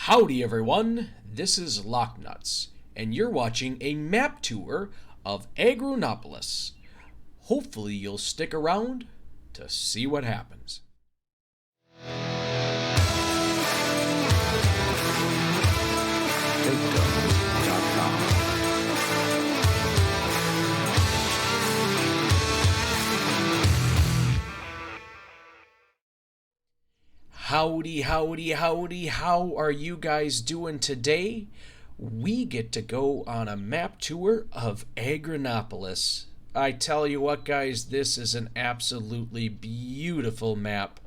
Howdy everyone, this is Nutz, and you're watching a map tour of Agronopolis. Hopefully you'll stick around to see what happens. Howdy, howdy, howdy, how are you guys doing today? We get to go on a map tour of Agronopolis. I tell you what guys, this is an absolutely beautiful map.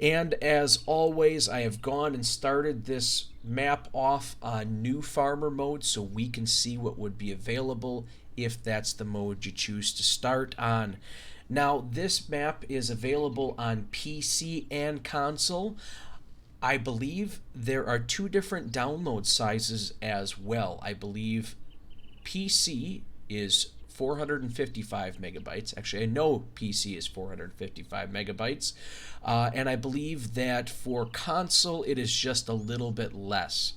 And as always, I have gone and started this map off on new farmer mode so we can see what would be available if that's the mode you choose to start on. Now, this map is available on PC and console. I believe there are two different download sizes as well. I believe PC is 455 megabytes. Actually, I know PC is 455 megabytes. And I believe that for console, it is just a little bit less.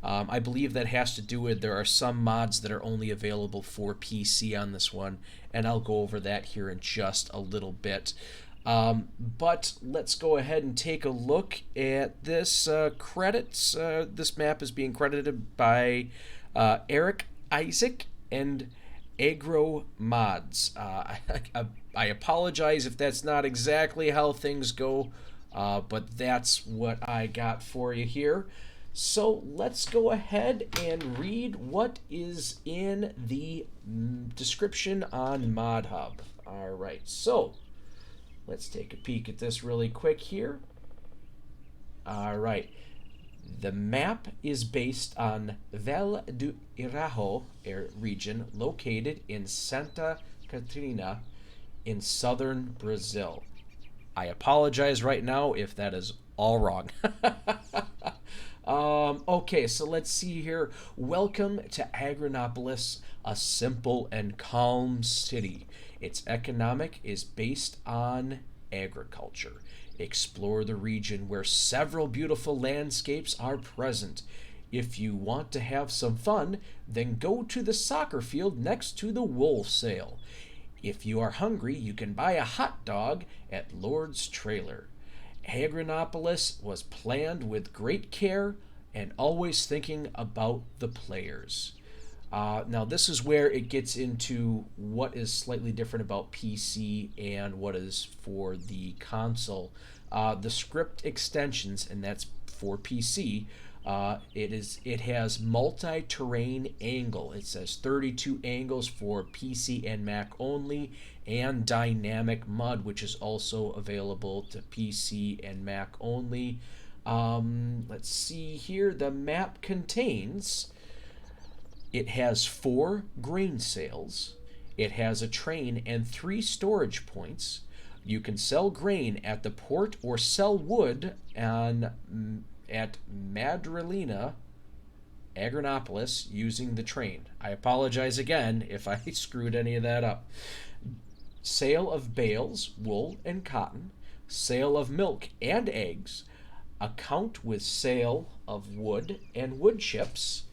I believe that has to do with there are some mods that are only available for PC on this one, and I'll go over that here in just a little bit. But let's go ahead and take a look at this credits. This map is being credited by Eric, Isaac, and Agromods. I apologize if that's not exactly how things go, but that's what I got for you here. So let's go ahead and read what is in the description on ModHub. Alright, so let's take a peek at this really quick here. Alright, the map is based on Vale do Itajaí region located in Santa Catarina in southern Brazil. I apologize right now if that is all wrong. Okay, so let's see here. Welcome to Agronopolis, a simple and calm city. Its economic is based on agriculture. Explore the region where several beautiful landscapes are present. If you want to have some fun, then go to the soccer field next to the wool sale. If you are hungry, you can buy a hot dog at Lord's Trailer. Agronopolis was planned with great care and always thinking about the players. Now this is where it gets into what is slightly different about PC and what is for the console. The script extensions, and that's for PC, it has multi-terrain angle. It says 32 angles for PC and Mac only, and dynamic mud, which is also available to PC and Mac only. Let's see here. The map contains, it has 4 grain sales, it has a train and 3 storage points. You can sell grain at the port or sell wood at Madrilena, Agronopolis, using the train. I apologize again if I screwed any of that up. Sale of bales, wool and cotton, sale of milk and eggs, account with sale of wood and wood chips.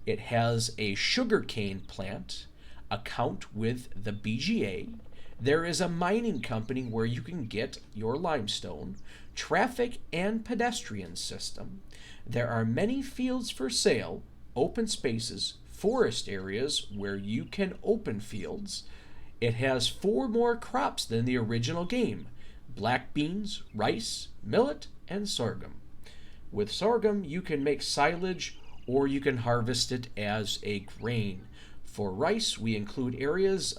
It has a sugarcane plant, account with the BGA. There is a mining company where you can get your limestone, traffic and pedestrian system. There are many fields for sale, open spaces, forest areas where you can open fields. It has 4 more crops than the original game: black beans, rice, millet, and sorghum. With sorghum, you can make silage or you can harvest it as a grain. For rice, we include areas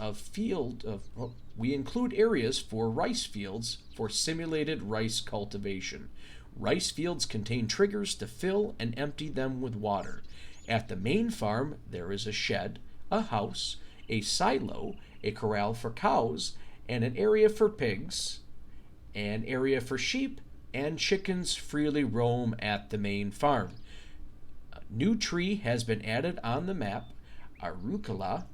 for rice fields for simulated rice cultivation. Rice fields contain triggers to fill and empty them with water. At the main farm, there is a shed, a house, a silo, a corral for cows, and an area for pigs, an area for sheep, and chickens freely roam at the main farm. A new tree has been added on the map, Araucaria.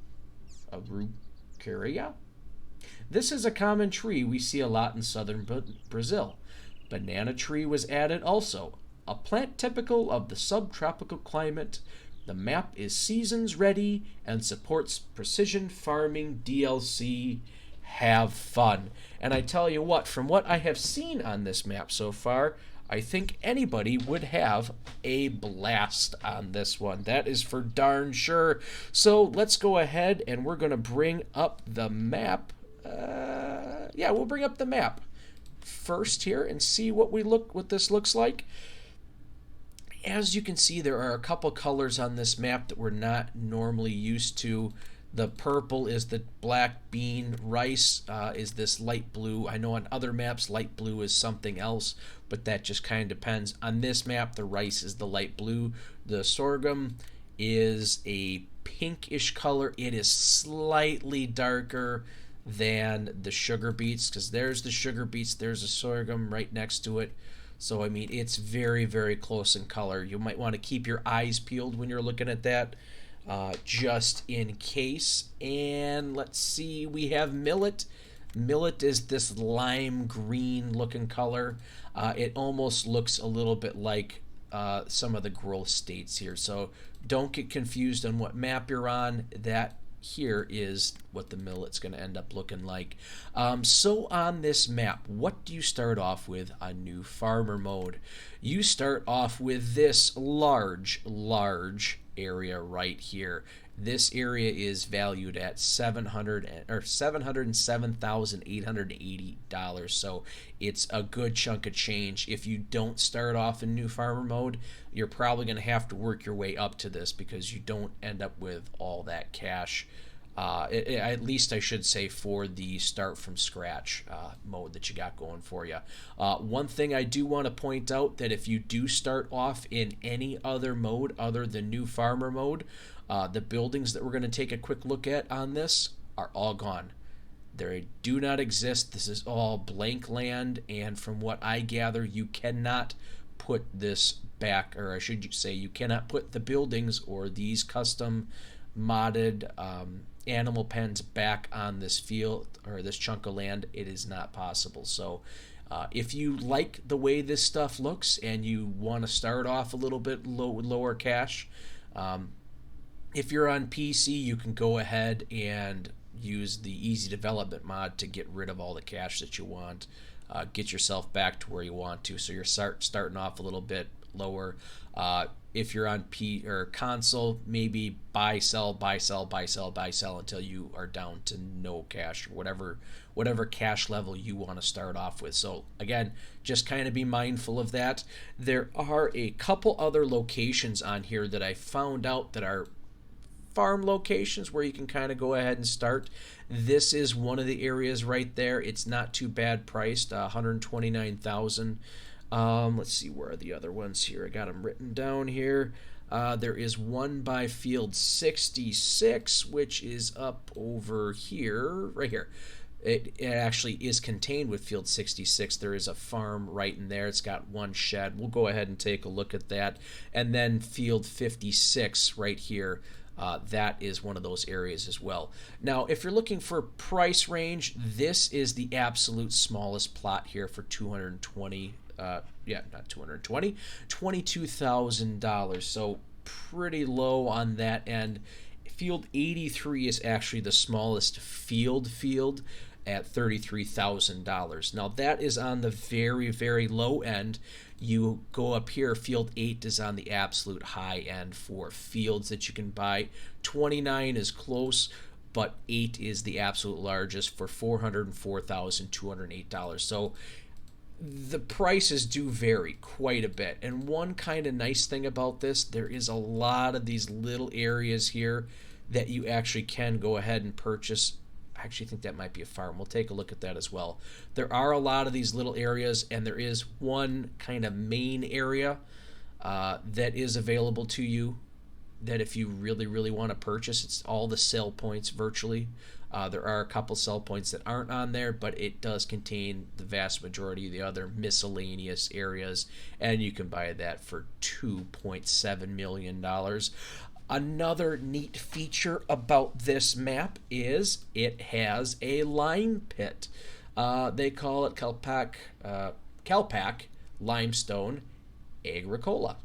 This is a common tree we see a lot in southern Brazil. Banana tree was added also. A plant typical of the subtropical climate, the map is seasons ready and supports precision farming DLC. Have fun. And I tell you what, from what I have seen on this map so far, I think anybody would have a blast on this one. That is for darn sure. So let's go ahead and we're going to bring up the map. Yeah, we'll bring up the map first here and see what this looks like. As you can see, there are a couple colors on this map that we're not normally used to. The purple is the black bean, rice is this light blue. I know on other maps light blue is something else, but that just kind of depends. On this map, the rice is the light blue. The sorghum is a pinkish color. It is slightly darker than the sugar beets, because there's the sugar beets, there's a sorghum right next to it. So I mean, it's very, very close in color. You might want to keep your eyes peeled when you're looking at that, just in case. And let's see, we have millet. Millet is this lime green looking color. It almost looks a little bit like some of the growth states here. So don't get confused on what map you're on. That here is what the millet's going to end up looking like. So on this map, what do you start off with on new farmer mode? You start off with this large area right here. This area is valued at $707,880. So it's a good chunk of change. If you don't start off in new farmer mode, you're probably going to have to work your way up to this because you don't end up with all that cash. At least I should say for the start from scratch mode that you got going for you. One thing I do want to point out, that if you do start off in any other mode other than new farmer mode, the buildings that we're going to take a quick look at on this are all gone. They do not exist. This is all blank land, and from what I gather, you cannot put this back, or I should say you cannot put the buildings or these custom modded animal pens back on this field or this chunk of land. It is not possible. So if you like the way this stuff looks and you want to start off a little bit lower cash, if you're on PC, you can go ahead and use the easy development mod to get rid of all the cash that you want, get yourself back to where you want to. So you're starting off a little bit lower. If you're on console, maybe buy, sell until you are down to no cash, or whatever cash level you want to start off with. So again, just kind of be mindful of that. There are a couple other locations on here that I found out that are farm locations where you can kind of go ahead and start. This is one of the areas right there. It's not too bad priced, $129,000. Let's see, where are the other ones here? I got them written down here. There is one by Field 66, which is up over here, right here. It actually is contained with Field 66. There is a farm right in there. It's got one shed. We'll go ahead and take a look at that. And then Field 56 right here. That is one of those areas as well. Now, if you're looking for price range, this is the absolute smallest plot here for $22,000. So pretty low on that end. Field 83 is actually the smallest field at $33,000. Now that is on the very, very low end. You go up here, Field 8 is on the absolute high end for fields that you can buy. 29 is close, but 8 is the absolute largest for $404,208. So the prices do vary quite a bit. And one kind of nice thing about this, there is a lot of these little areas here that you actually can go ahead and purchase. I actually think that might be a farm. We'll take a look at that as well. There are a lot of these little areas, and there is one kind of main area that is available to you that if you really, really want to purchase, it's all the sell points virtually. There are a couple sell points that aren't on there, but it does contain the vast majority of the other miscellaneous areas, and you can buy that for $2.7 million. Another neat feature about this map is it has a lime pit. They call it Calpac limestone. Agricola.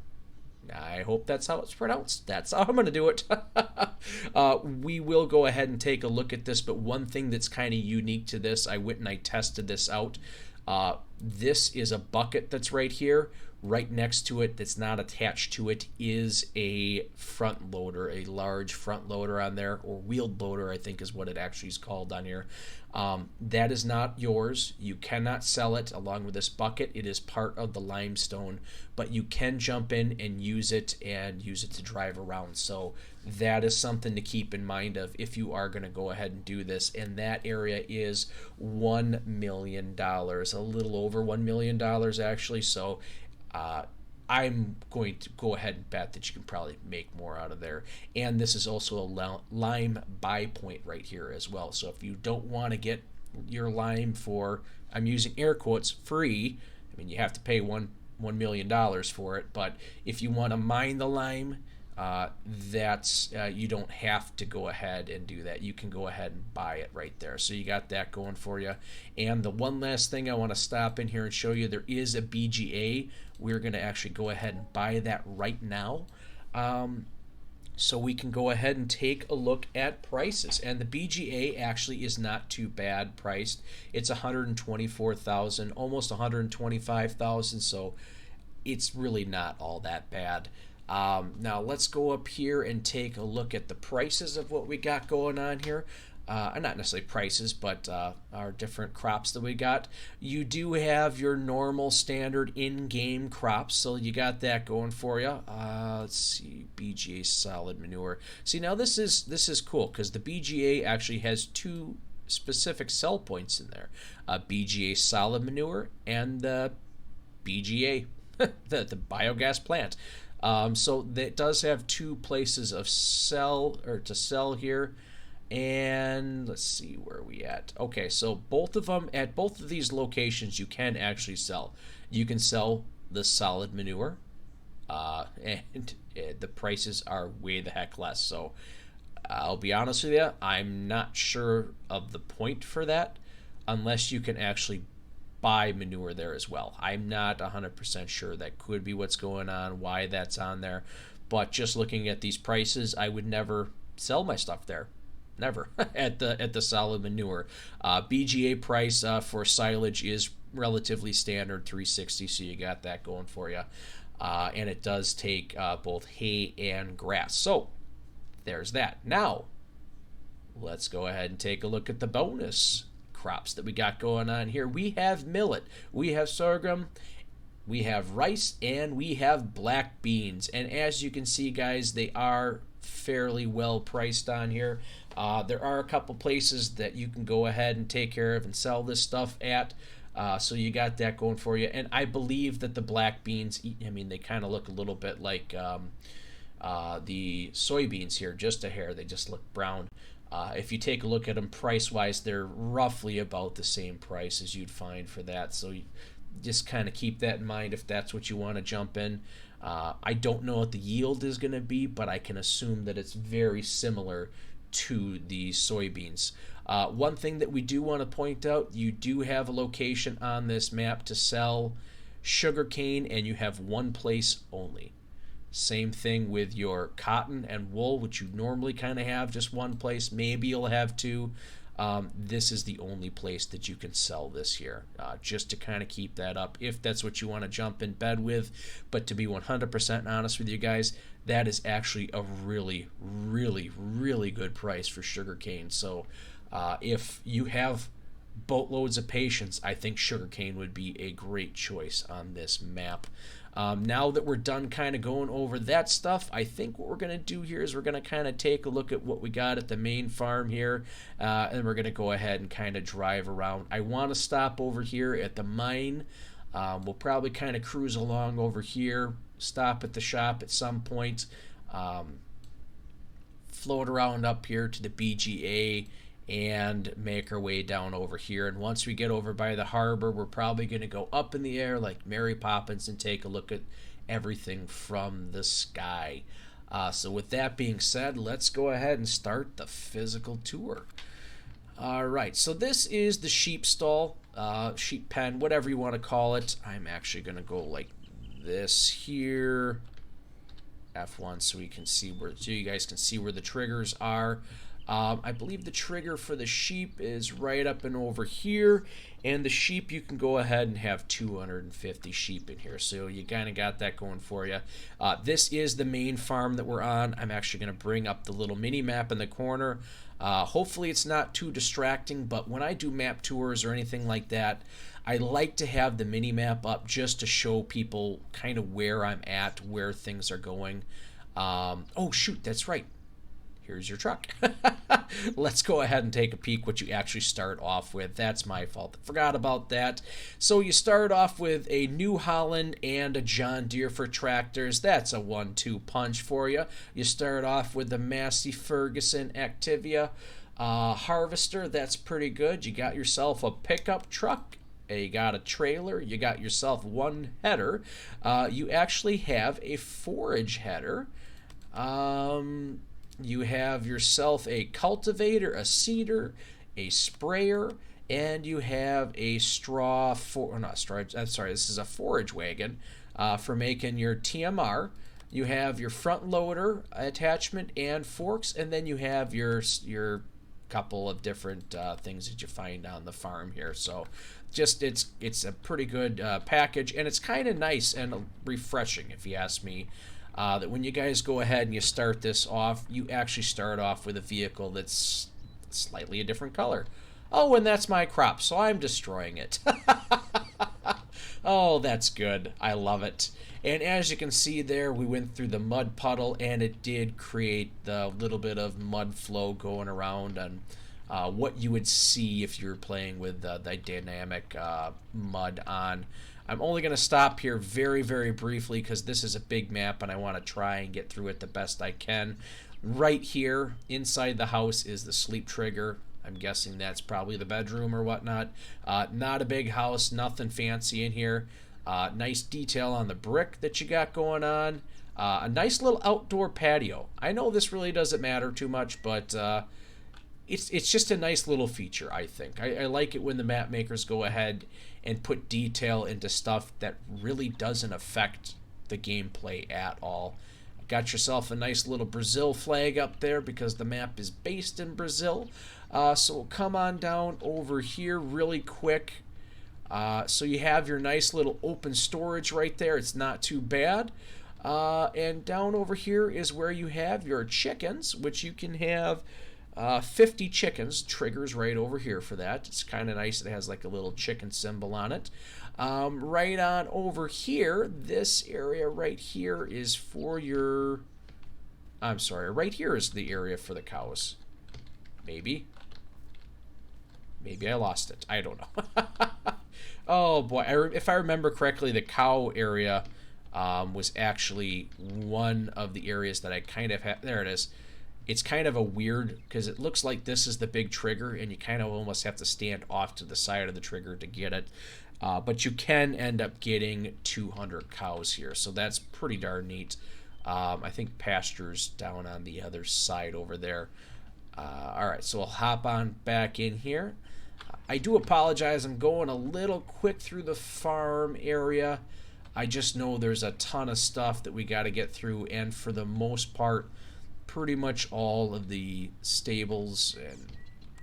I hope that's how it's pronounced. That's how I'm going to do it. We will go ahead and take a look at this, but one thing that's kind of unique to this, I went and I tested this out. This is a bucket that's right here. Right next to it, that's not attached to it, is a front loader, a large front loader on there, or wheeled loader, I think is what it actually is called on here. That is not yours. You cannot sell it along with this bucket. It is part of the limestone, but you can jump in and use it to drive around. So that is something to keep in mind of if you are going to go ahead and do this. And that area is $1 million, a little over $1 million actually. So I'm going to go ahead and bet that you can probably make more out of there. And this is also a lime buy point right here as well. So if you don't want to get your lime for, I'm using air quotes, free, I mean, you have to pay $1 million for it. But if you want to mine the lime, you don't have to go ahead and do that. You can go ahead and buy it right there. So you got that going for you. And the one last thing I want to stop in here and show you, there is a BGA. We're going to actually go ahead and buy that right now. So we can go ahead and take a look at prices. And the BGA actually is not too bad priced. It's $124,000, almost $125,000. So it's really not all that bad. Now let's go up here and take a look at the prices of what we got going on here. Not necessarily prices, but our different crops that we got. You do have your normal standard in-game crops, so you got that going for you. Let's see, BGA solid manure. See, now this is cool because the BGA actually has two specific sell points in there: BGA solid manure and the BGA, the biogas plant. So that does have two places of to sell here. And let's see where we at. Okay, so both of them, at both of these locations, you can actually sell. You can sell the solid manure, and the prices are way the heck less. So I'll be honest with you, I'm not sure of the point for that unless you can actually buy manure there as well. I'm not 100% sure. That could be what's going on, why that's on there. But just looking at these prices, I would never sell my stuff there. Never at the solid manure. BGA price for silage is relatively standard, $360, so you got that going for you. And it does take both hay and grass. So there's that. Now let's go ahead and take a look at the bonus crops that we got going on here. We have millet, we have sorghum, we have rice, and we have black beans. And as you can see, guys, they are fairly well priced on here. There are a couple places that you can go ahead and take care of and sell this stuff at. So you got that going for you. And I believe that the black beans, I mean, they kind of look a little bit like the soybeans here, just a hair. They just look brown. If you take a look at them price-wise, they're roughly about the same price as you'd find for that. So you just kind of keep that in mind if that's what you want to jump in. I don't know what the yield is going to be, but I can assume that it's very similar to the soybeans. One thing that we do want to point out, you do have a location on this map to sell sugarcane, and you have one place only. Same thing with your cotton and wool, which you normally kind of have just one place. Maybe you'll have two. This is the only place that you can sell this here, just to kind of keep that up if that's what you want to jump in bed with. But to be 100% honest with you guys, that is actually a really, really, really good price for sugarcane. So if you have boatloads of patience, I think sugarcane would be a great choice on this map. Now that we're done kind of going over that stuff, I think what we're going to do here is we're going to kind of take a look at what we got at the main farm here, and we're going to go ahead and kind of drive around. I want to stop over here at the mine. We'll probably kind of cruise along over here, stop at the shop at some point, float around up here to the BGA, and make our way down over here. And once we get over by the harbor, we're probably going to go up in the air like Mary Poppins and take a look at everything from the sky. So with that being said, let's go ahead and start the physical tour. Alright, so this is the sheep stall, sheep pen, whatever you want to call it. I'm actually going to go like this here. F1 so we can see where, so you guys can see where the triggers are. I believe the trigger for the sheep is right up and over here, and the sheep, you can go ahead and have 250 sheep in here, so you kind of got that going for you. This is the main farm that we're on. I'm actually going to bring up the little mini map in the corner. Hopefully it's not too distracting, but when I do map tours or anything like that, I like to have the mini map up just to show people kind of where I'm at, where things are going. Oh shoot, that's right. Here's your truck. Let's go ahead and take a peek what you actually start off with. That's my fault. I forgot about that. So you start off with a New Holland and a John Deere for tractors. That's a 1-2 punch for you. You start off with the Massey Ferguson Activia harvester. That's pretty good. You got yourself a pickup truck. You got a trailer. You got yourself one header. You actually have a forage header. You have yourself a cultivator, a seeder, a sprayer, and you have a straw for, not straw, I'm sorry, this is a forage wagon for making your TMR. You have your front loader attachment and forks, and then you have your couple of different things that you find on the farm here. So just it's a pretty good package, and it's kind of nice and refreshing, if you ask me. That when you guys go ahead and you start this off, you actually start off with a vehicle that's slightly a different color. Oh, and that's my crop, so I'm destroying it. Oh, that's good. I love it. And as you can see there, we went through the mud puddle, and it did create the little bit of mud flow going around on what you would see if you were playing with the dynamic mud on. I'm only going to stop here very, very briefly because this is a big map and I want to try and get through it the best I can. Right here, inside the house, is the sleep trigger. I'm guessing that's probably the bedroom or whatnot. Not a big house, nothing fancy in here. Nice detail on the brick that you got going on. A nice little outdoor patio. I know this really doesn't matter too much, but it's just a nice little feature, I think. I like it when the map makers go ahead and put detail into stuff that really doesn't affect the gameplay at all. Got yourself a nice little Brazil flag up there because the map is based in Brazil. So we'll come on down over here really quick. So you have your nice little open storage right there. It's not too bad. And down over here is where you have your chickens, which you can have 50 chickens. Triggers right over here for that. It's kind of nice. It has like a little chicken symbol on it. Right on over here, this area right here is for your... I'm sorry, right here is the area for the cows. Maybe I lost it. I don't know. Oh boy, if I remember correctly, the cow area was actually one of the areas that I kind of had. There it is. It's kind of a weird, because it looks like this is the big trigger, and you kind of almost have to stand off to the side of the trigger to get it. But you can end up getting 200 cows here, so that's pretty darn neat. I think pasture's down on the other side over there. Alright, so we'll hop on back in here. I do apologize, I'm going a little quick through the farm area. I just know there's a ton of stuff that we got to get through, and for the most part, pretty much all of the stables and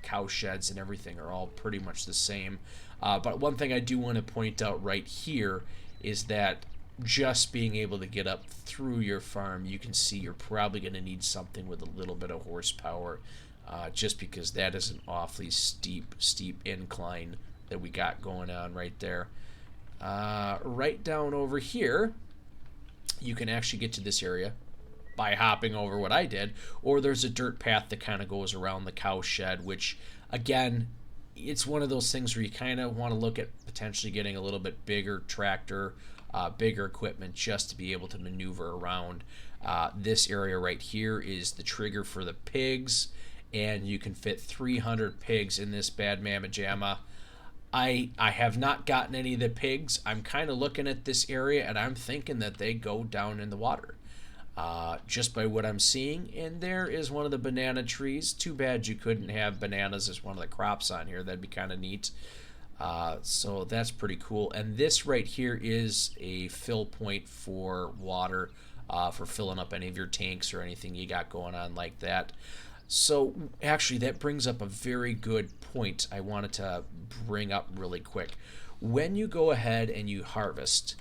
cow sheds and everything are all pretty much the same. But one thing I do want to point out right here is that just being able to get up through your farm, you can see you're probably going to need something with a little bit of horsepower, just because that is an awfully steep incline that we got going on right there. Right down over here, you can actually get to this area by hopping over what I did, or there's a dirt path that kind of goes around the cow shed, which again, it's one of those things where you kind of want to look at potentially getting a little bit bigger tractor, bigger equipment just to be able to maneuver around. This area right here is the trigger for the pigs, and you can fit 300 pigs in this bad mamma jamma. I have not gotten any of the pigs. I'm kind of looking at this area and I'm thinking that they go down in the water. Just by what I'm seeing. And there is one of the banana trees. Too bad you couldn't have bananas as one of the crops on here. That'd be kind of neat. So that's pretty cool. And this right here is a fill point for water, for filling up any of your tanks or anything you got going on like that. So actually, that brings up a very good point I wanted to bring up really quick. When you go ahead and you harvest,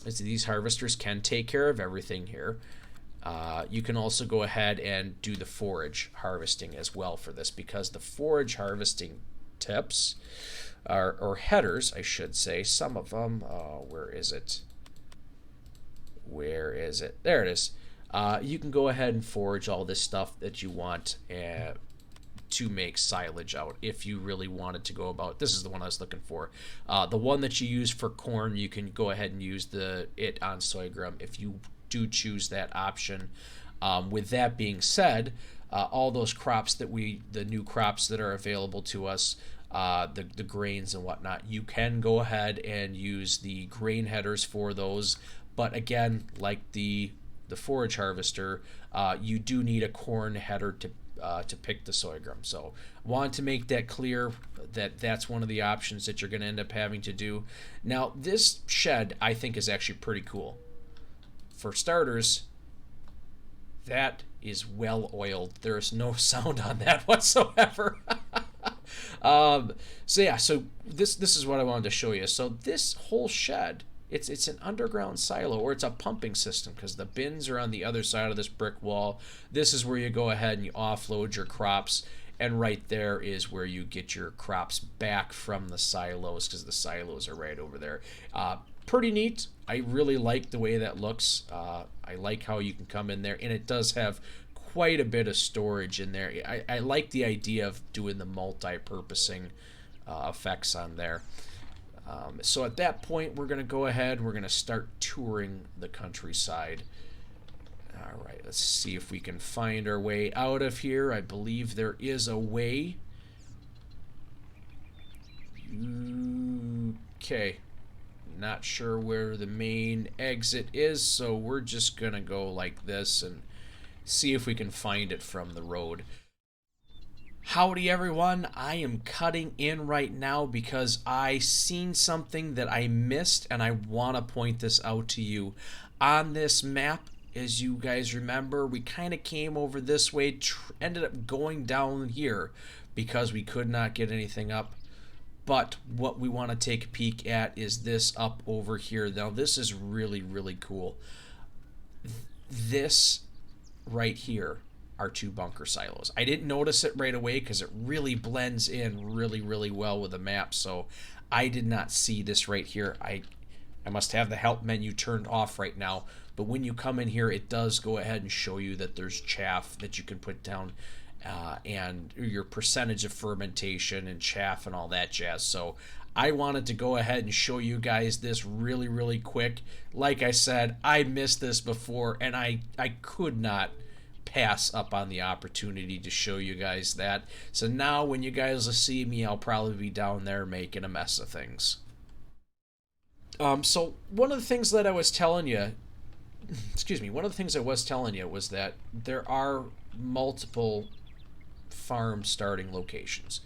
these harvesters can take care of everything here. You can also go ahead and do the forage harvesting as well for this, because the forage harvesting tips or headers, I should say, some of them, where is it? Where is it? There it is. You can go ahead and forage all this stuff that you want to make silage out if you really wanted to go about. This is the one I was looking for. The one that you use for corn, you can go ahead and use it on sorghum if you do choose that option. With that being said, all those crops the new crops that are available to us, the grains and whatnot, you can go ahead and use the grain headers for those. But again, like the forage harvester, you do need a corn header to pick the sorghum. So want to make that clear that that's one of the options that you're going to end up having to do. Now, this shed I think is actually pretty cool. For starters, that is well oiled. There is no sound on that whatsoever. So this is what I wanted to show you. So this whole shed, it's an underground silo, or it's a pumping system, because the bins are on the other side of this brick wall. This is where you go ahead and you offload your crops, and right there is where you get your crops back from the silos, because the silos are right over there. Pretty neat. I really like the way that looks. I like how you can come in there, and it does have quite a bit of storage in there. I like the idea of doing the multi-purposing effects on there. So at that point, we're going to go ahead, we're going to start touring the countryside. All right, let's see if we can find our way out of here. I believe there is a way. Okay. Not sure where the main exit is, so we're just going to go like this and see if we can find it from the road. Howdy everyone, I am cutting in right now because I seen something that I missed, and I want to point this out to you. On this map, as you guys remember, we kind of came over this way, ended up going down here because we could not get anything up. But what we want to take a peek at is this up over here. Now this is really, really cool. This right here are two bunker silos. I didn't notice it right away because it really blends in really, really well with the map, so I did not see this right here. I must have the help menu turned off right now, but when you come in here, it does go ahead and show you that there's chaff that you can put down, and your percentage of fermentation and chaff and all that jazz. So I wanted to go ahead and show you guys this really, really quick. Like I said, I missed this before, and I could not pass up on the opportunity to show you guys that. So now when you guys will see me, I'll probably be down there making a mess of things. So one of the things that I was telling you, one of the things I was telling you was that there are multiple farm starting locations.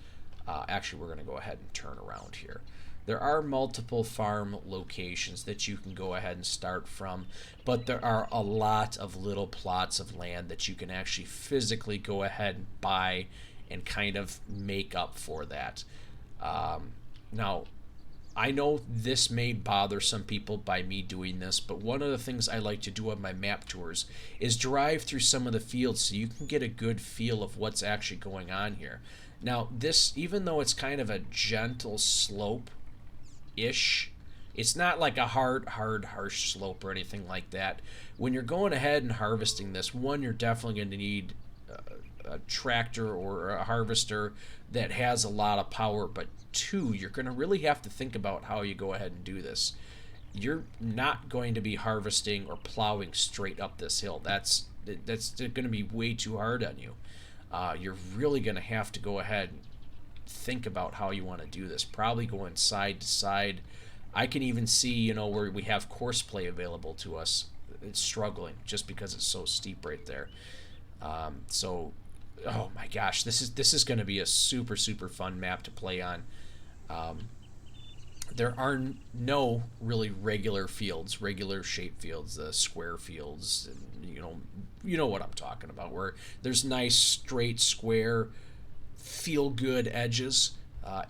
Actually, we're going to go ahead and turn around here. There are multiple farm locations that you can go ahead and start from, but there are a lot of little plots of land that you can actually physically go ahead and buy and kind of make up for that. Now, I know this may bother some people by me doing this, but one of the things I like to do on my map tours is drive through some of the fields so you can get a good feel of what's actually going on here. Now, this, even though it's kind of a gentle slope-ish, it's not like a harsh slope or anything like that. When you're going ahead and harvesting this, one, you're definitely going to need a tractor or a harvester that has a lot of power, but two, you're going to really have to think about how you go ahead and do this. You're not going to be harvesting or plowing straight up this hill. That's going to be way too hard on you. You're really going to have to go ahead and think about how you want to do this. Probably going side to side. I can even see, where we have course play available to us. It's struggling just because it's so steep right there. Oh my gosh, this is going to be a super, super fun map to play on. There are no really regular fields, regular shaped fields, square fields. And, you know what I'm talking about, where there's nice straight square feel good edges.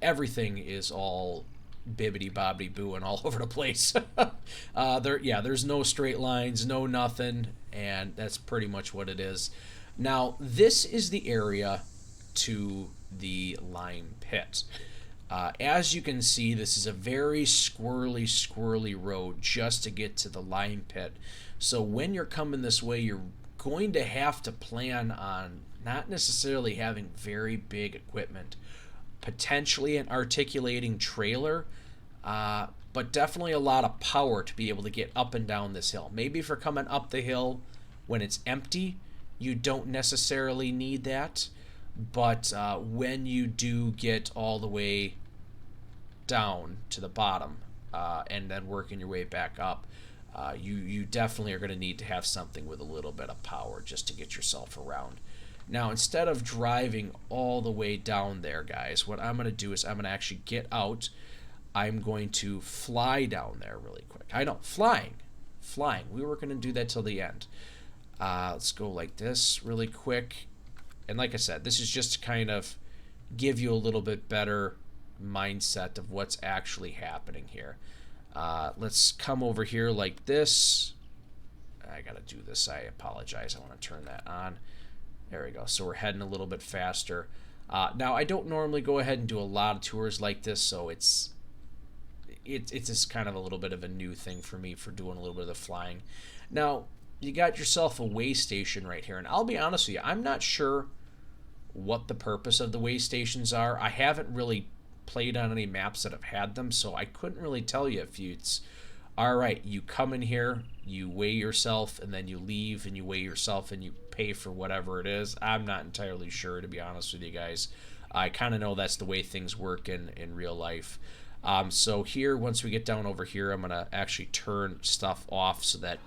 Everything is all bibbity bobbity boo and all over the place. There's no straight lines, no nothing, and that's pretty much what it is. Now, this is the area to the lime pit. As you can see, this is a very squirrely road just to get to the lime pit. So when you're coming this way, you're going to have to plan on not necessarily having very big equipment, potentially an articulating trailer, but definitely a lot of power to be able to get up and down this hill. Maybe if you're coming up the hill when it's empty, you don't necessarily need that. But when you do get all the way down to the bottom and then working your way back up, you definitely are going to need to have something with a little bit of power just to get yourself around. Now, instead of driving all the way down there, guys, what I'm going to do is I'm going to actually get out. I'm going to fly down there really quick. I know, flying. We were going to do that till the end. Let's go like this really quick. And like I said, this is just to kind of give you a little bit better mindset of what's actually happening here. Let's come over here like this. I gotta do this. I apologize. I want to turn that on. There we go. So we're heading a little bit faster. Now, I don't normally go ahead and do a lot of tours like this, so it's just kind of a little bit of a new thing for me for doing a little bit of the flying. Now, you got yourself a way station right here, and I'll be honest with you, I'm not sure what the purpose of the way stations are. I haven't really played on any maps that have had them, so I couldn't really tell you if it's all right, you come in here, you weigh yourself, and then you leave and you weigh yourself and you pay for whatever it is. I'm not entirely sure, to be honest with you guys. I kind of know that's the way things work in real life. So here, once we get down over here, I'm going to actually turn stuff off so that,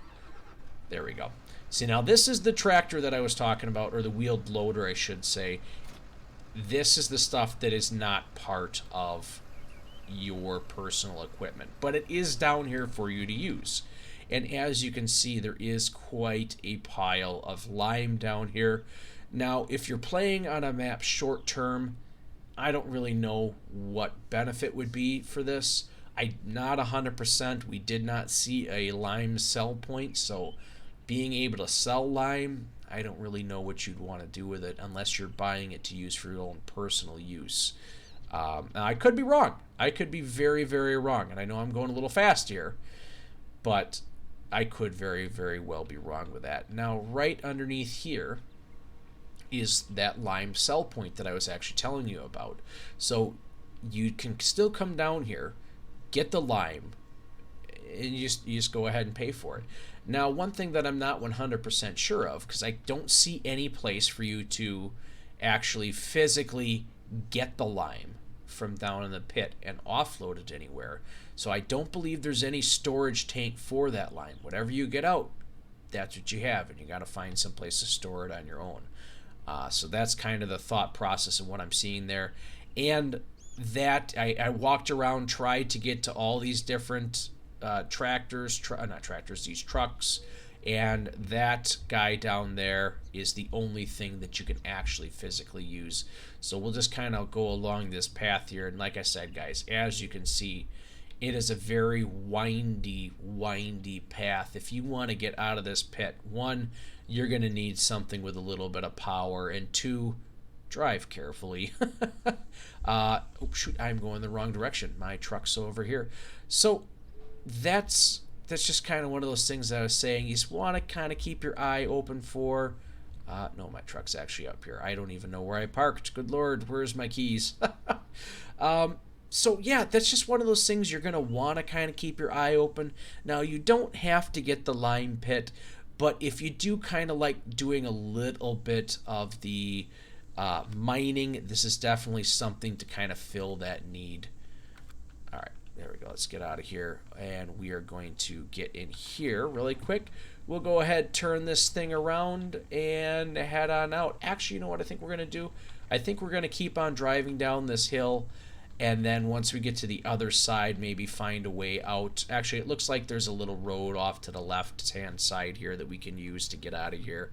there we go. See, now this is the tractor that I was talking about, or the wheeled loader, I should say. This is the stuff that is not part of your personal equipment, but it is down here for you to use. And as you can see, there is quite a pile of lime down here. Now, if you're playing on a map short term, I don't really know what benefit would be for this. I'm not 100%. We did not see a lime sell point, so being able to sell lime, I don't really know what you'd want to do with it unless you're buying it to use for your own personal use. I could be wrong. I could be very, very wrong. And I know I'm going a little fast here, but I could very, very well be wrong with that. Now, right underneath here is that lime sell point that I was actually telling you about. So you can still come down here, get the lime, and you just go ahead and pay for it. Now, one thing that I'm not 100% sure of, because I don't see any place for you to actually physically get the lime from down in the pit and offload it anywhere. So I don't believe there's any storage tank for that lime. Whatever you get out, that's what you have, and you got to find some place to store it on your own. So that's kind of the thought process of what I'm seeing there. And that I walked around, tried to get to all these different these trucks, and that guy down there is the only thing that you can actually physically use. So we'll just kind of go along this path here, and like I said, guys, as you can see, it is a very windy path. If you want to get out of this pit, one, you're going to need something with a little bit of power, and two, drive carefully. Oh shoot, I'm going the wrong direction. My truck's over here. So that's just kind of one of those things that I was saying. You just want to kind of keep your eye open for. No, my truck's actually up here. I don't even know where I parked. Good Lord, where's my keys? So yeah, that's just one of those things you're going to want to kind of keep your eye open. Now, you don't have to get the lime pit, but if you do kind of like doing a little bit of the mining, this is definitely something to kind of fill that need. All right, there we go. Let's get out of here, and we are going to get in here really quick. We'll go ahead, turn this thing around, and head on out. Actually, you know what I think we're going to do? I think we're going to keep on driving down this hill, And then once we get to the other side, maybe find a way out. Actually, it looks like there's a little road off to the left-hand side here that we can use to get out of here.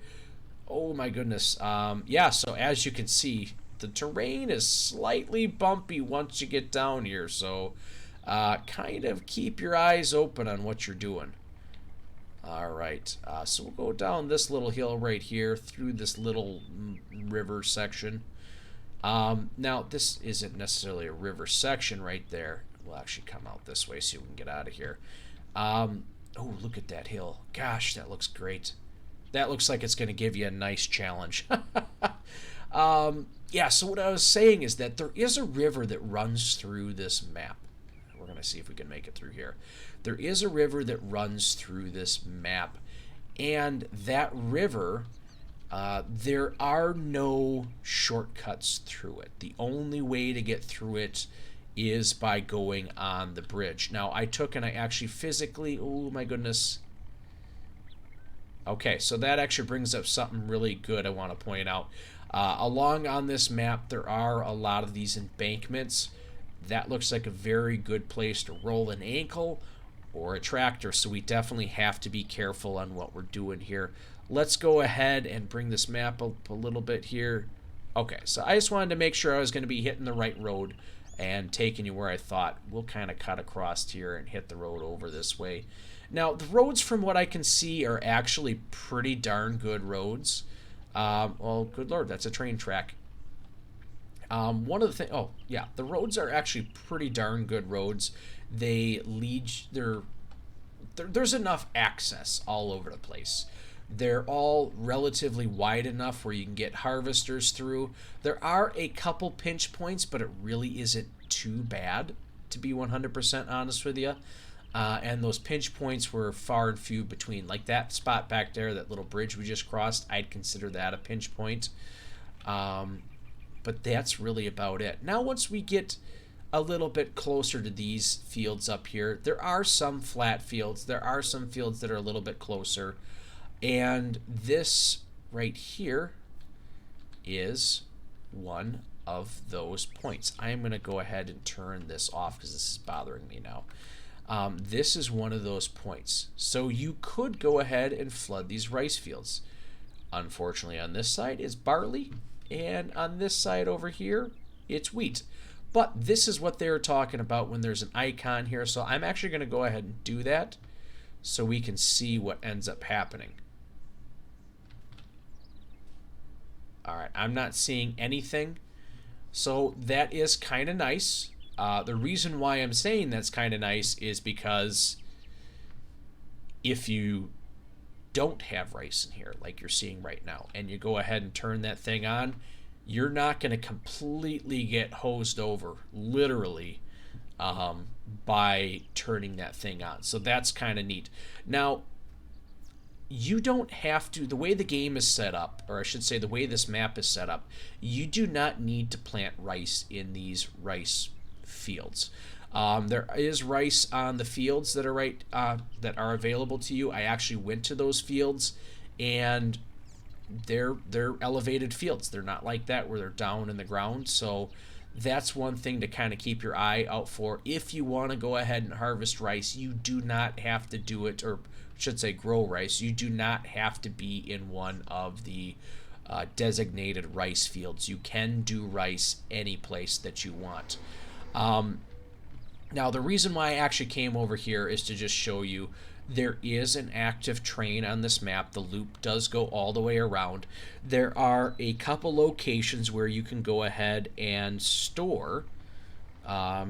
Oh my goodness. Yeah, so as you can see, the terrain is slightly bumpy once you get down here. So kind of keep your eyes open on what you're doing. All right, so we'll go down this little hill right here through this little river section. Now, this isn't necessarily a river section right there. We'll actually come out this way so we can get out of here. Oh, look at that hill. Gosh, that looks great. That looks like it's going to give you a nice challenge. Yeah, so what I was saying is that there is a river that runs through this map. We're going to see if we can make it through here. There is a river that runs through this map. And that river... there are no shortcuts through it. The only way to get through it is by going on the bridge. Now, I took and I actually physically... Oh, my goodness. Okay, so that actually brings up something really good I want to point out. Along on this map, there are a lot of these embankments. That looks like a very good place to roll an ankle or a tractor, so we definitely have to be careful on what we're doing here. Let's go ahead and bring this map up a little bit here. Okay, so I just wanted to make sure I was going to be hitting the right road and taking you where I thought. We'll kind of cut across here and hit the road over this way. Now, the roads, from what I can see, are actually pretty darn good roads. Well, good Lord, that's a train track. One of the things... Oh, yeah, the roads are actually pretty darn good roads. They lead... There's enough access all over the place. They're all relatively wide enough where you can get harvesters through. There are a couple pinch points, but it really isn't too bad, to be 100% honest with you. And those pinch points were far and few between. Like that spot back there, that little bridge we just crossed, I'd consider that a pinch point. But that's really about it. Now, once we get a little bit closer to these fields up here, there are some flat fields. There are some fields that are a little bit closer. And this right here is one of those points. I'm going to go ahead and turn this off because this is bothering me now. This is one of those points. So you could go ahead and flood these rice fields. Unfortunately, on this side is barley, and on this side over here, it's wheat. But this is what they're talking about when there's an icon here. So I'm actually going to go ahead and do that so we can see what ends up happening. All right, I'm not seeing anything. So that is kind of nice. The reason why I'm saying that's kind of nice is because if you don't have rice in here like you're seeing right now and you go ahead and turn that thing on, you're not going to completely get hosed over, literally, by turning that thing on. So that's kind of neat. Now, you don't have to, the way the game is set up, or I should say the way this map is set up, you do not need to plant rice in these rice fields. There is rice on the fields that are that are available to you. I actually went to those fields, and they're elevated fields. They're not like that where they're down in the ground. So that's one thing to kind of keep your eye out for. If you want to go ahead and harvest rice, you do not have to do it, or should say grow rice. You do not have to be in one of the designated rice fields. You can do rice any place that you want. Now, the reason why I actually came over here is to just show you there is an active train on this map. The loop does go all the way around. There are a couple locations where you can go ahead and store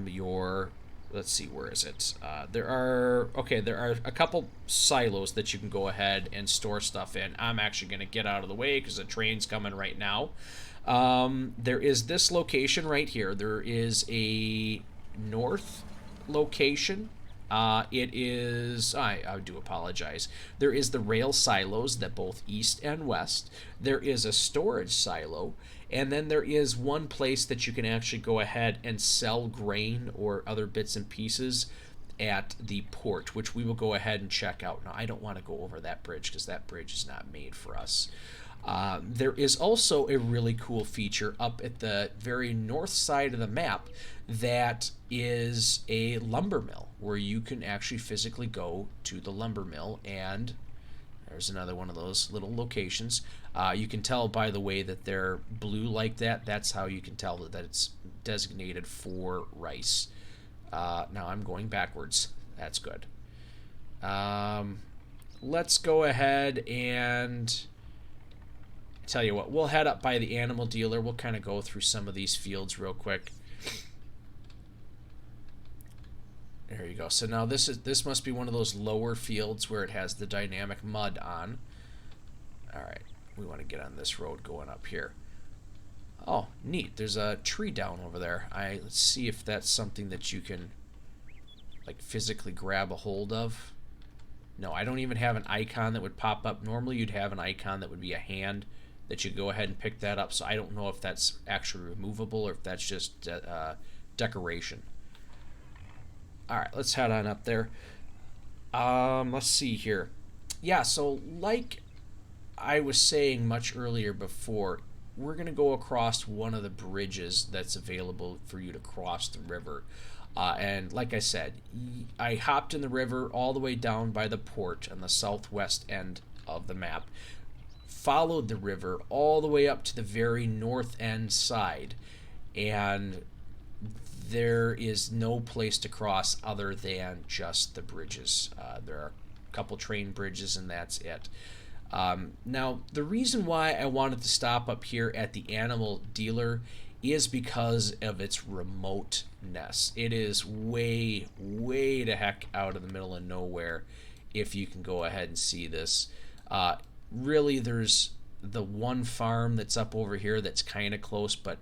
your... Let's see, where is it? There are a couple silos that you can go ahead and store stuff in. I'm actually going to get out of the way because the train's coming right now. There is this location right here. There is a north location. It is, I do apologize. There is the rail silos that both east and west. There is a storage silo. And then there is one place that you can actually go ahead and sell grain or other bits and pieces. at the port, which we will go ahead and check out. Now, I don't want to go over that bridge because that bridge is not made for us. There is also a really cool feature up at the very north side of the map that is a lumber mill where you can actually physically go to the lumber mill, and there's another one of those little locations. You can tell by the way that they're blue like that. That's how you can tell that it's designated for rice. Now I'm going backwards. That's good. Let's go ahead and tell you what. We'll head up by the animal dealer. We'll kind of go through some of these fields real quick. There you go. So now this must be one of those lower fields where it has the dynamic mud on. All right, we want to get on this road going up here. Oh, neat. There's a tree down over there. Let's see if that's something that you can like physically grab a hold of. No, I don't even have an icon that would pop up. Normally you'd have an icon that would be a hand that you go ahead and pick that up. So I don't know if that's actually removable or if that's just decoration. All right, let's head on up there. Let's see here. Yeah, so like I was saying much earlier before, we're going to go across one of the bridges that's available for you to cross the river. And like I said, I hopped in the river all the way down by the port on the southwest end of the map, followed the river all the way up to the very north end side, and there is no place to cross other than just the bridges. There are a couple train bridges, and that's it. Now, the reason why I wanted to stop up here at the animal dealer is because of its remoteness. It is way, way the heck out of the middle of nowhere, if you can go ahead and see this. Really, there's the one farm that's up over here that's kind of close, but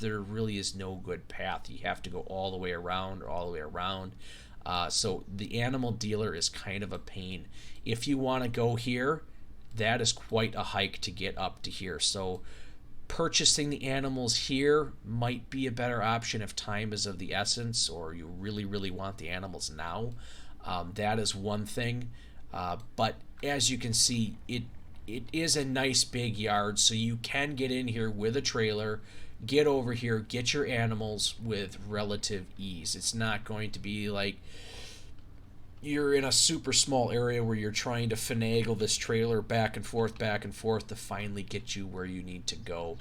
there really is no good path. You have to go all the way around or all the way around. So the animal dealer is kind of a pain. If you want to go here, that is quite a hike to get up to here. So purchasing the animals here might be a better option if time is of the essence or you really, really want the animals now. That is one thing. But as you can see, it is a nice big yard, so you can get in here with a trailer, get over here, get your animals with relative ease. It's not going to be like you're in a super small area where you're trying to finagle this trailer back and forth to finally get you where you need to go.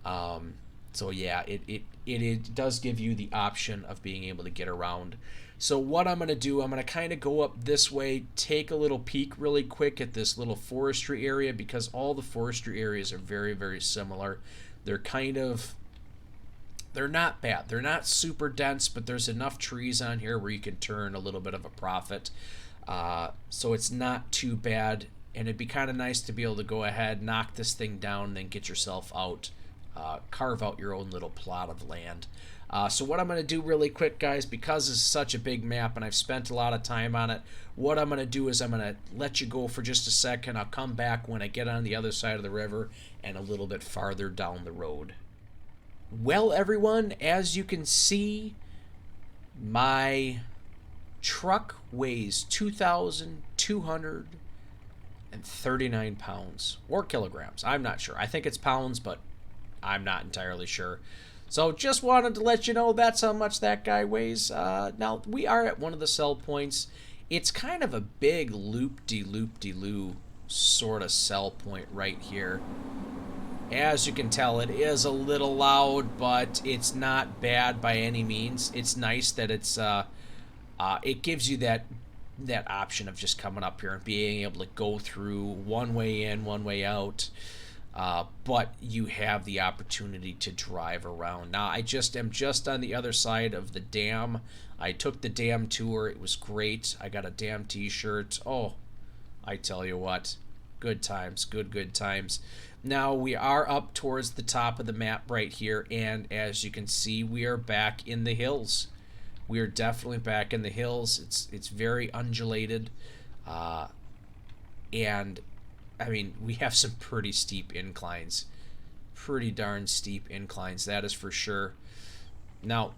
So yeah, it does give you the option of being able to get around. So what I'm going to do, I'm going to kind of go up this way, take a little peek really quick at this little forestry area, because all the forestry areas are very, very similar. They're not bad. They're not super dense, but there's enough trees on here where you can turn a little bit of a profit. So it's not too bad, and it'd be kind of nice to be able to go ahead, knock this thing down, and then get yourself out, carve out your own little plot of land. So what I'm going to do really quick, guys, because this is such a big map and I've spent a lot of time on it, what I'm going to do is I'm going to let you go for just a second. I'll come back when I get on the other side of the river and a little bit farther down the road. Well, everyone, as you can see, my truck weighs 2,239 pounds, or kilograms. I'm not sure. I think it's pounds, but I'm not entirely sure. So just wanted to let you know that's how much that guy weighs. Now, we are at one of the sell points. It's kind of a big loop-de-loop-de-loo sort of sell point right here. As you can tell, it is a little loud, but it's not bad by any means. It's nice that it gives you that option of just coming up here and being able to go through one way in, one way out. But you have the opportunity to drive around. Now, I just am just on the other side of the dam. I took the dam tour. It was great. I got a dam t-shirt. Oh, I tell you what. Good times. Good times. Now, we are up towards the top of the map right here, and as you can see, we are back in the hills. We are definitely back in the hills. It's very undulated, and I mean, we have some pretty steep inclines. Pretty darn steep inclines, that is for sure. Now,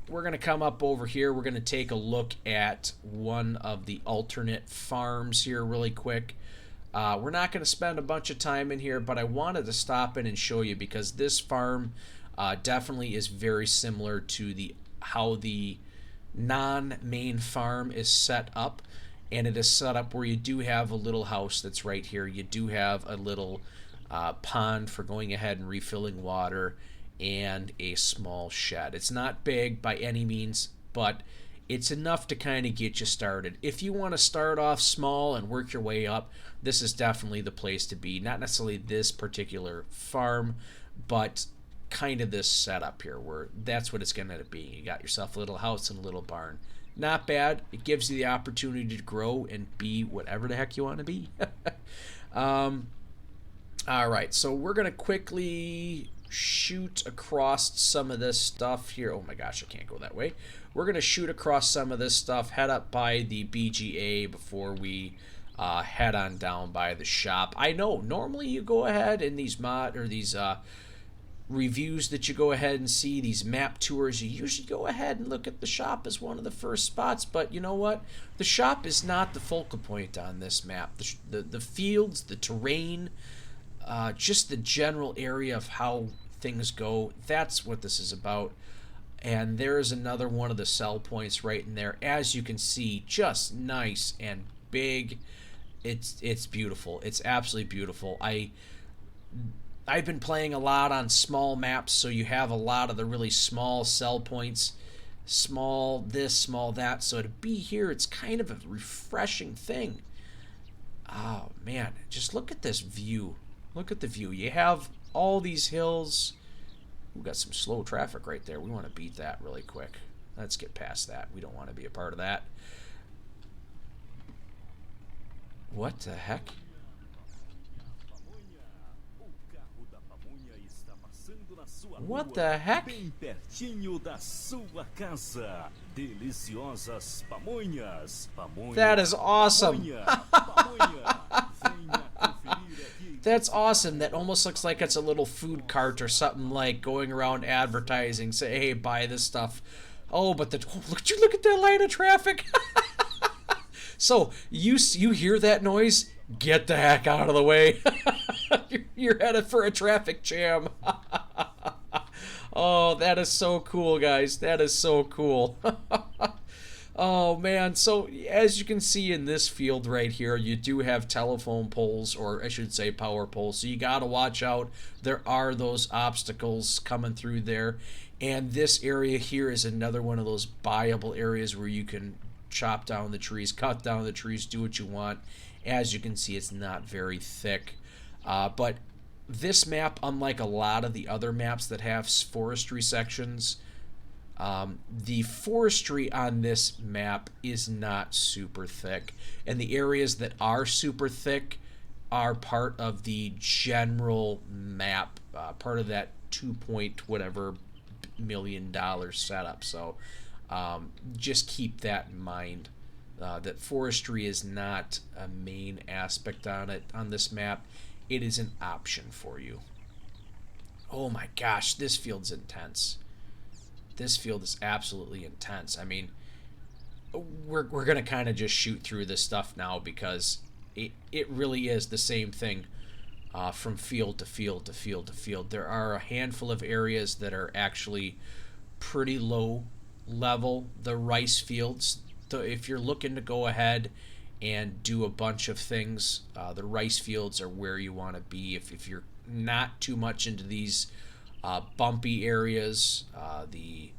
we're going to come up over here. We're going to take a look at one of the alternate farms here really quick. We're not going to spend a bunch of time in here, but I wanted to stop in and show you because this farm definitely is very similar to how the non-main farm is set up. And it is set up where you do have a little house that's right here. You do have a little pond for going ahead and refilling water, and a small shed. It's not big by any means, but it's enough to kind of get you started. If you want to start off small and work your way up, this is definitely the place to be. Not necessarily this particular farm, but kind of this setup here where that's what it's going to be. You got yourself a little house and a little barn. Not bad. It gives you the opportunity to grow and be whatever the heck you want to be. All right, so we're going to quickly shoot across some of this stuff here. Oh my gosh, I can't go that way. We're going to shoot across some of this stuff, head up by the BGA before we head on down by the shop. I know, normally you go ahead in these reviews that you go ahead and see, these map tours, you usually go ahead and look at the shop as one of the first spots, but you know what? The shop is not the focal point on this map. The fields, the terrain, just the general area of how things go, that's what this is about. And there's another one of the sell points right in there. As you can see, just nice and big. It's beautiful. It's absolutely beautiful. I've been playing a lot on small maps, so you have a lot of the really small sell points. Small this, small that. So to be here, it's kind of a refreshing thing. Oh, man. Just look at this view. Look at the view. You have all these hills. We've got some slow traffic right there. We want to beat that really quick. Let's get past that. We don't want to be a part of that. What the heck? What the heck? Bem pertinho da sua casa. Deliciosas pamonhas. That is awesome. That's awesome. That almost looks like it's a little food cart or something, like going around advertising, say, hey, buy this stuff. Oh, but look at that line of traffic. So you hear that noise? Get the heck out of the way. You're headed for a traffic jam. Oh, that is so cool, guys. That is so cool. Oh, man. So, as you can see in this field right here, you do have telephone poles, or I should say power poles. So, you got to watch out. There are those obstacles coming through there. And this area here is another one of those buyable areas where you can chop down the trees, cut down the trees, do what you want. As you can see, it's not very thick. But this map, unlike a lot of the other maps that have forestry sections, the forestry on this map is not super thick. And the areas that are super thick are part of the general map, part of that 2 point whatever million dollar setup. So just keep that in mind. That forestry is not a main aspect on this map. It is an option for you. Oh my gosh, this field's intense. This field is absolutely intense. I mean, we're going to kind of just shoot through this stuff now because it really is the same thing from field to field to field to field. There are a handful of areas that are actually pretty low level. The rice fields, if you're looking to go ahead and do a bunch of things, the rice fields are where you want to be. If you're not too much into these bumpy areas, the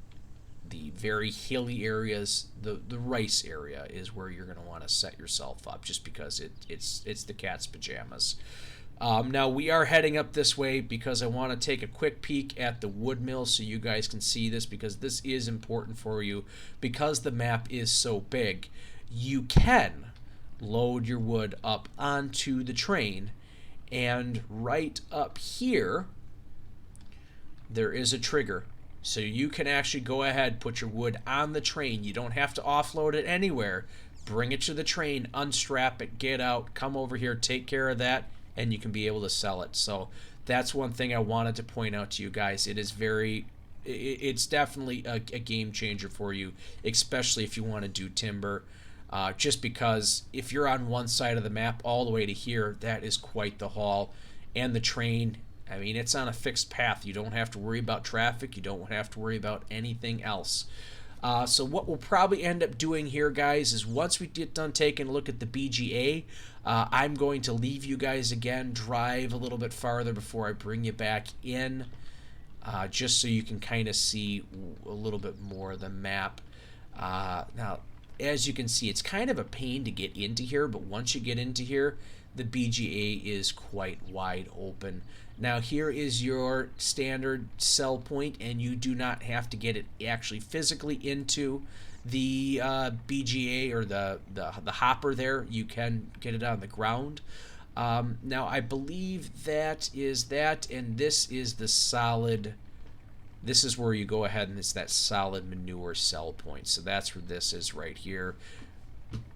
very hilly areas, the rice area is where you're going to want to set yourself up, just because it's the cat's pajamas. Now we are heading up this way because I want to take a quick peek at the wood mill so you guys can see this, because this is important for you. Because the map is so big, you can load your wood up onto the train, and right up here there is a trigger, so you can actually go ahead, put your wood on the train. You don't have to offload it anywhere. Bring it to the train, unstrap it, get out, come over here, take care of that, and you can be able to sell it. So that's one thing I wanted to point out to you guys. It is very it's definitely a game changer for you, especially if you want to do timber. Just because if you're on one side of the map all the way to here, that is quite the haul. And the train, I mean, it's on a fixed path. You don't have to worry about traffic. You don't have to worry about anything else. So what we'll probably end up doing here, guys, is once we get done taking a look at the BGA, I'm going to leave you guys again, drive a little bit farther before I bring you back in, just so you can kind of see a little bit more of the map. Now, as you can see, it's kind of a pain to get into here, but once you get into here, the BGA is quite wide open. Now here is your standard sell point, and you do not have to get it actually physically into the BGA or the hopper there. You can get it on the ground. Now I believe that is that, and this is the solid. This is where you go ahead and it's that solid manure sell point. So that's where this is right here.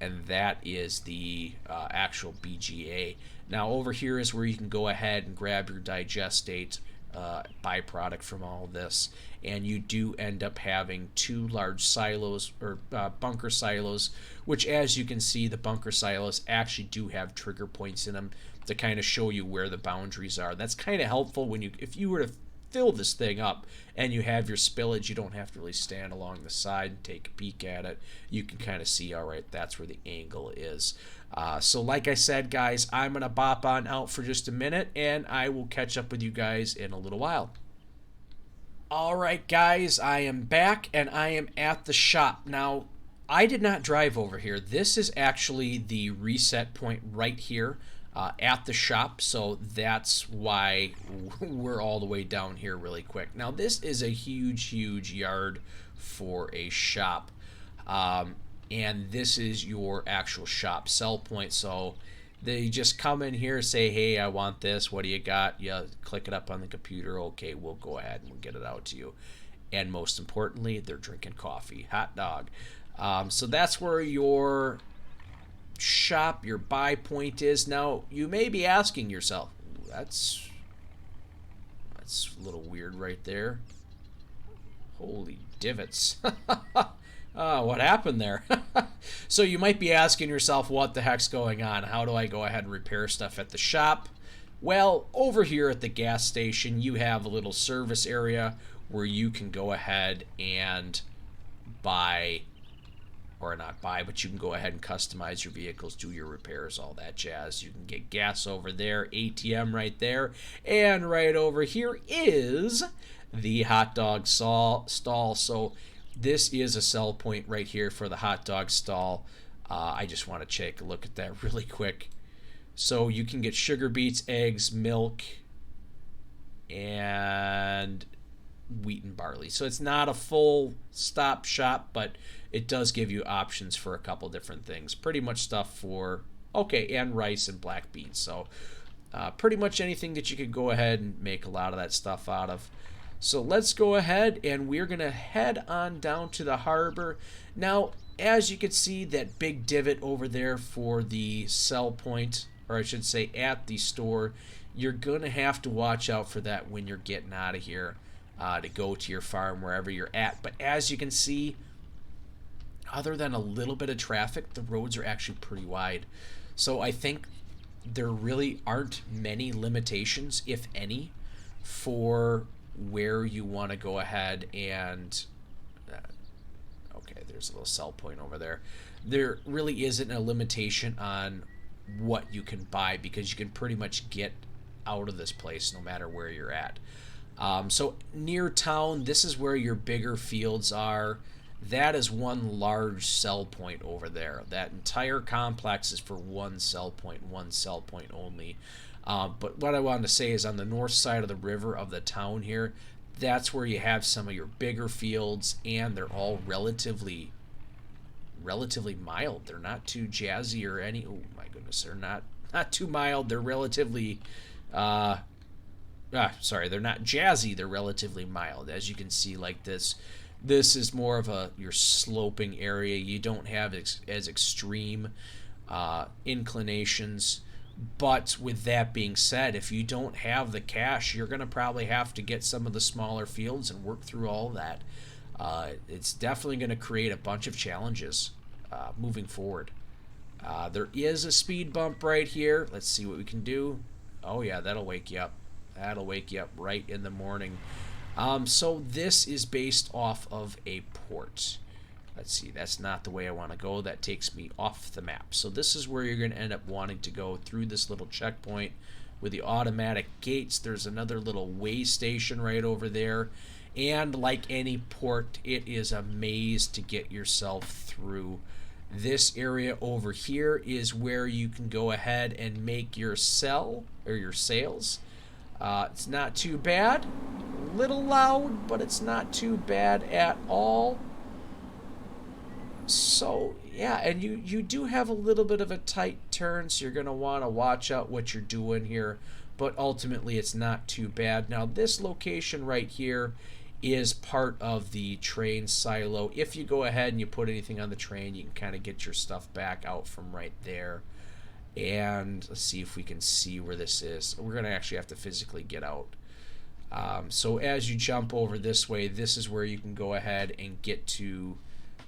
And that is the actual BGA. Now over here is where you can go ahead and grab your digestate byproduct from all this. And you do end up having two large silos, or bunker silos, which as you can see, the bunker silos actually do have trigger points in them to kind of show you where the boundaries are. That's kind of helpful when if you were to fill this thing up and you have your spillage, you don't have to really stand along the side and take a peek at it. You can kind of see, all right, that's where the angle is. So like I said, guys, I'm going to bop on out for just a minute, and I will catch up with you guys in a little while. All right, guys, I am back, and I am at the shop. Now, I did not drive over here. This is actually the reset point right here. At the shop, so that's why we're all the way down here really quick. Now this is a huge yard for a shop, and this is your actual shop sell point. So they just come in here, say, hey, I want this, what do you got? You click it up on the computer. Okay, we'll go ahead and we'll get it out to you. And most importantly, they're drinking coffee. Hot dog. So that's where your shop, your buy point is. Now you may be asking yourself, that's a little weird right there. Holy divots. What happened there? So you might be asking yourself, what the heck's going on? How do I go ahead and repair stuff at the shop? Well, over here at the gas station, you have a little service area where you can go ahead and buy, or not buy, but you can go ahead and customize your vehicles, do your repairs, all that jazz. You can get gas over there, ATM right there, and right over here is the hot dog stall. So this is a sell point right here for the hot dog stall. I just want to take a look at that really quick. So you can get sugar beets, eggs, milk, and wheat and barley. So it's not a full stop shop, but it does give you options for a couple different things. Pretty much stuff for, okay, and rice and black beans. So pretty much anything that you could go ahead and make a lot of that stuff out of. So let's go ahead and we're going to head on down to the harbor. Now, as you can see, that big divot over there for the sell point, or I should say at the store, you're going to have to watch out for that when you're getting out of here to go to your farm, wherever you're at. But as you can see, other than a little bit of traffic, the roads are actually pretty wide. So I think there really aren't many limitations, if any, for where you want to go ahead and okay, there's a little sell point over there. There really isn't a limitation on what you can buy, because you can pretty much get out of this place no matter where you're at. So near town, this is where your bigger fields are. That is one large sell point over there. That entire complex is for one sell point only. But what I wanted to say is on the north side of the river of the town here, that's where you have some of your bigger fields, and they're all relatively mild. They're not too jazzy or any, oh my goodness, they're not too mild. They're relatively they're not jazzy, they're relatively mild. As you can see, like this is more of your sloping area. You don't have as extreme inclinations, But with that being said, if you don't have the cash, you're going to probably have to get some of the smaller fields and work through all that. It's definitely going to create a bunch of challenges moving forward. There is a speed bump right here. Let's see what we can do. Oh yeah, that'll wake you up. That'll wake you up right in the morning. So this is based off of a port. Let's see, that's not the way I want to go. That takes me off the map. So this is where you're going to end up wanting to go, through this little checkpoint with the automatic gates. There's another little way station right over there. And like any port, it is a maze to get yourself through. This area over here is where you can go ahead and make your sell or your sales. It's not too bad. A little loud, but it's not too bad at all. So yeah, and you do have a little bit of a tight turn, so you're going to want to watch out what you're doing here, but ultimately it's not too bad. Now this location right here is part of the train silo. If you go ahead and you put anything on the train, you can kind of get your stuff back out from right there. And let's see if we can see where this is. We're going to actually have to physically get out. So as you jump over this way, this is where you can go ahead and get to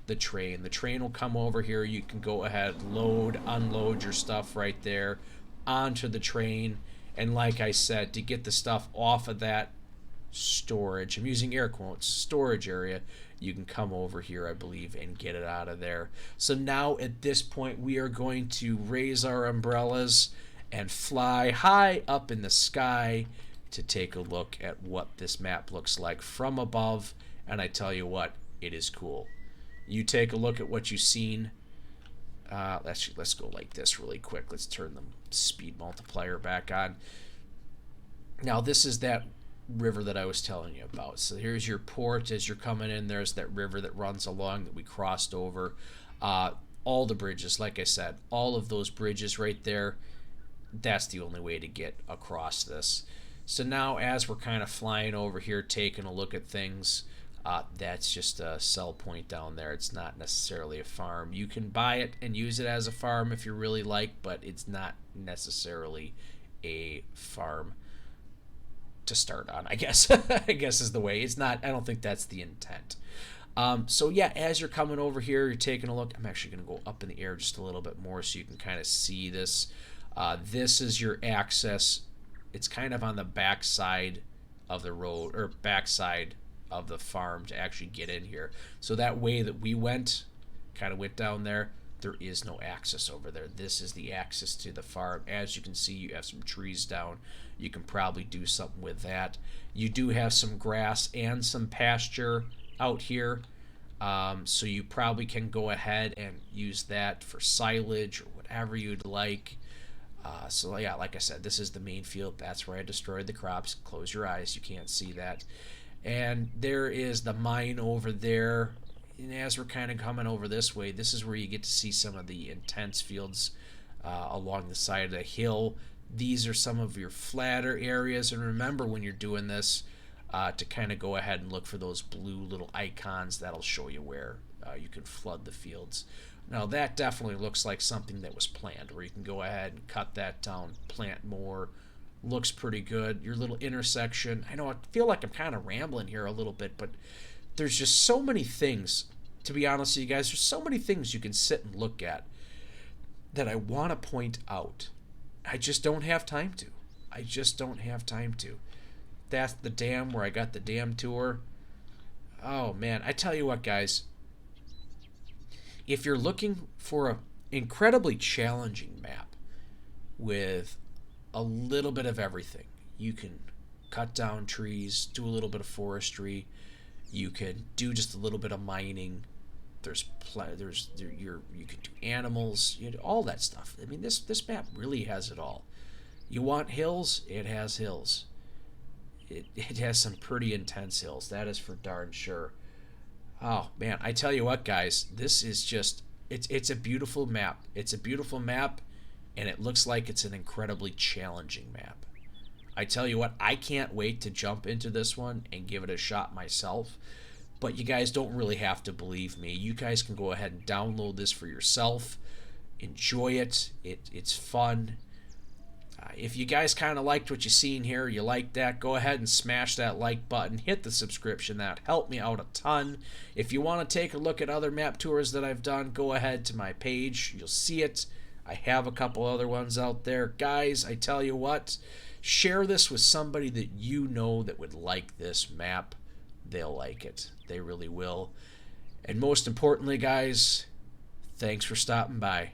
the train. The train will come over here. You can go ahead, load, unload your stuff right there onto the train. And like I said, to get the stuff off of that storage, I'm using air quotes, storage area, you can come over here, I believe, and get it out of there. So now at this point, we are going to raise our umbrellas and fly high up in the sky to take a look at what this map looks like from above. And I tell you what, it is cool. You take a look at what you've seen. Let's go like this really quick. Let's turn the speed multiplier back on. Now this is that river that I was telling you about. So here's your port as you're coming in. There's that river that runs along that we crossed over. All the bridges, like I said, all of those bridges right there, that's the only way to get across this. So now as we're kind of flying over here, taking a look at things, that's just a sell point down there. It's not necessarily a farm. You can buy it and use it as a farm if you really like, but it's not necessarily a farm to start on, I guess. I guess is the way. It's not, I don't think that's the intent. So yeah, as you're coming over here, you're taking a look. I'm actually going to go up in the air just a little bit more so you can kind of see this. This is your access. It's kind of on the back side of the road, or backside of the farm, to actually get in here. So that way that we went, kind of went down there, there is no access over there. This is the access to the farm. As you can see, you have some trees down. You can probably do something with that. You do have some grass and some pasture out here. So you probably can go ahead and use that for silage or whatever you'd like. So yeah, like I said, this is the main field. That's where I destroyed the crops. Close your eyes, you can't see that. And there is the mine over there. And as we're kind of coming over this way, this is where you get to see some of the intense fields along the side of the hill. These are some of your flatter areas. And remember when you're doing this to kind of go ahead and look for those blue little icons. That'll show you where you can flood the fields. Now that definitely looks like something that was planned, where you can go ahead and cut that down, plant more. Looks pretty good. Your little intersection. I know I feel like I'm kind of rambling here a little bit, but there's just so many things, to be honest with you guys, there's so many things you can sit and look at that I want to point out. I just don't have time to. I just don't have time to. That's the dam where I got the dam tour. Oh man, I tell you what guys, if you're looking for an incredibly challenging map with a little bit of everything, you can cut down trees, do a little bit of forestry, you can do just a little bit of mining. You can do animals, all that stuff. I mean, this map really has it all. You want hills? It has hills. It has some pretty intense hills. That is for darn sure. Oh man, I tell you what, guys, this is just it's a beautiful map. It's a beautiful map, and it looks like it's an incredibly challenging map. I tell you what, I can't wait to jump into this one and give it a shot myself. But you guys don't really have to believe me. You guys can go ahead and download this for yourself. Enjoy it. It's fun. If you guys kind of liked what you seen here, you like that, go ahead and smash that like button, hit the subscription. That helped me out a ton. If you want to take a look at other map tours that I've done, go ahead to my page. You'll see it. I have a couple other ones out there. Guys, I tell you what, share this with somebody that you know that would like this map. They'll like it. They really will. And most importantly, guys, thanks for stopping by.